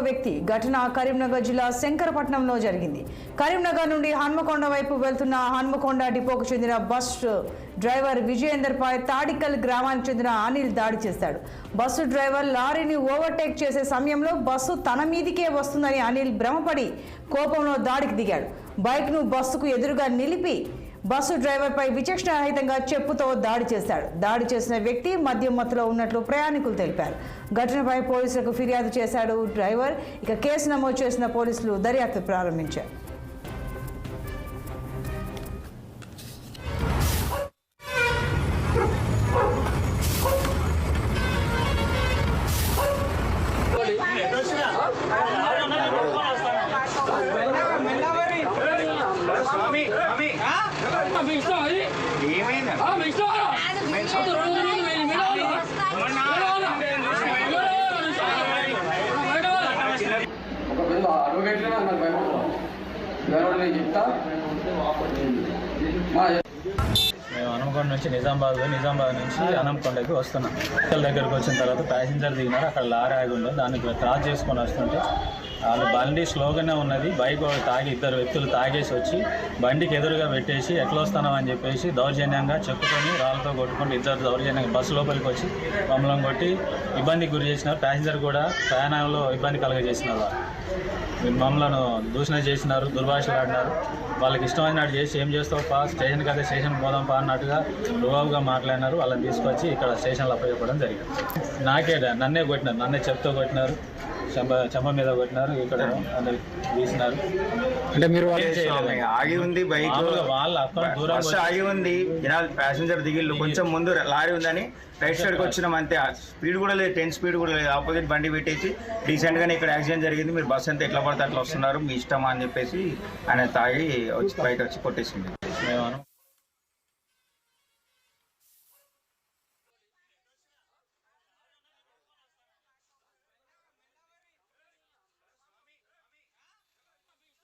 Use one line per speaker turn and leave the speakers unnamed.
వ్యక్తి. ఘటన కరీంనగర్ జిల్లా శంకరపట్నంలో జరిగింది. కరీంనగర్ నుండి హన్మకొండ వైపు వెళ్తున్న హన్మకొండ డిపోకు చెందిన బస్సు డ్రైవర్ విజయేందర్ పై తాడికల్ గ్రామానికి చెందిన అనిల్ దాడి చేశాడు. బస్సు డ్రైవర్ లారీని ఓవర్టేక్ చేసే సమయంలో బస్సు తన మీదికే వస్తుందని అనిల్ భ్రమపడి కోపంలో దాడికి దిగాడు. బైక్ను బస్సుకు ఎదురుగా నిలిపి బస్సు డ్రైవర్ పై విచక్షణారహితంగా చెప్పుతో దాడి చేశాడు. దాడి చేసిన వ్యక్తి మద్యం మత్తులో ఉన్నట్లు ప్రయాణికులు తెలిపారు. ఘటనపై పోలీసులకు ఫిర్యాదు చేశాడు డ్రైవర్. ఇక కేసు నమోదు చేసిన పోలీసులు దర్యాప్తు ప్రారంభించారు.
మేము హనుమకొండ నుంచి నిజామాబాద్ నుంచి హనుమకొండకి వస్తున్నాం. హోటల్ దగ్గరకు వచ్చిన తర్వాత ప్యాసింజర్ దిగినారు. అక్కడ లారీ ఆగి ఉండదు. దాన్ని క్రాస్ చేసుకొని వస్తుంటే వాళ్ళు బండి స్లోగానే ఉన్నది. బైక్ తాగి ఇద్దరు వ్యక్తులు తాగేసి వచ్చి బండికి ఎదురుగా పెట్టేసి ఎట్లా వస్తున్నామని చెప్పేసి దౌర్జన్యంగా చెప్పుకొని రాళ్ళతో కొట్టుకుంటూ ఇద్దరు దౌర్జన్యంగా బస్సు లోపలికి వచ్చి మమ్మల్ని కొట్టి ఇబ్బందికి గురి చేసినారు. ప్యాసింజర్ కూడా ప్రయాణంలో ఇబ్బంది కలగజేసినారు. మమ్మల్ని దూషణ చేసినారు, దుర్భాషలాడినారు. వాళ్ళకి ఇష్టమైనట్టు చేసి ఏం చేస్తావు పా, స్టేషన్కి అయితే స్టేషన్కి పోదాం పా అన్నట్టుగా రుబాబుగా మాట్లాడినారు. వాళ్ళని తీసుకొచ్చి ఇక్కడ స్టేషన్లో అప్పచెప్పడం జరిగింది. నన్నే కొట్టినారు, నన్నే చెప్తూ కొట్టినారు, చెంప మీద కొట్టినారు, ఇక్కడ తీసినారు.
అంటే మీరు ఆగి ఉంది బైక్,
వాళ్ళు అక్కడ దూరం
ఆగి ఉంది, జనాలు ప్యాసింజర్ దిగిళ్ళు, కొంచెం ముందు లారీ ఉందని రైట్ సైడ్కి వచ్చినాం అంతే. స్పీడ్ కూడా లేదు, 10 స్పీడ్ కూడా లేదు. ఆపోజిట్ బండి పెట్టేసి డీసెంట్గానే ఇక్కడ యాక్సిడెంట్ జరిగింది, మీరు బస్ అంతా ఎట్లా పడితే అట్లా వస్తున్నారు, మీ ఇష్టమా అని చెప్పేసి ఆయన తాగి వచ్చి బయట వచ్చి కొట్టేసింది.